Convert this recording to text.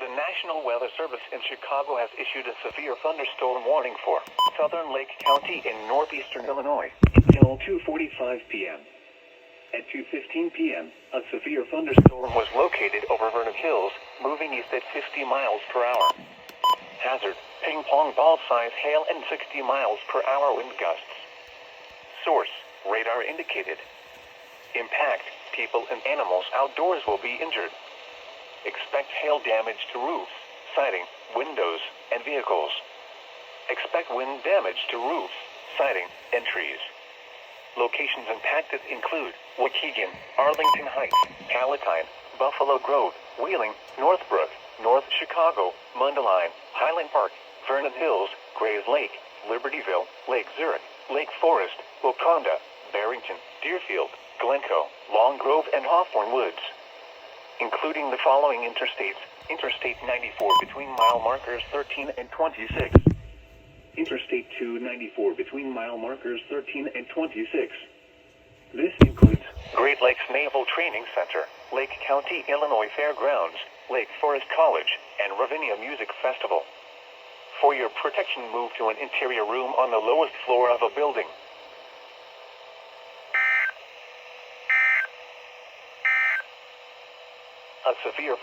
The National Weather Service in Chicago has issued a severe thunderstorm warning for southern Lake County in northeastern Illinois until 2:45 p.m. At 2:15 p.m., a severe thunderstorm was located over Vernon Hills, moving east at 50 miles per hour. Hazard, ping pong ball size hail and 60 miles per hour wind gusts. Source, radar indicated. Impact, people and animals outdoors will be injured. Expect hail damage to roofs, siding, windows, and vehicles. Expect wind damage to roofs, siding, and trees. Locations impacted include Waukegan, Arlington Heights, Palatine, Buffalo Grove, Wheeling, Northbrook, North Chicago, Mundelein, Highland Park, Vernon Hills, Grays Lake, Libertyville, Lake Zurich, Lake Forest, Waconda, Barrington, Deerfield, Glencoe, Long Grove, and Hawthorne Woods. Including the following interstates: Interstate 94 between mile markers 13 and 26. Interstate 294 between mile markers 13 and 26. This includes Great Lakes Naval Training Center, Lake County, Illinois Fairgrounds, Lake Forest College, and Ravinia Music Festival. For your protection, move to an interior room on the lowest floor of a building. A severe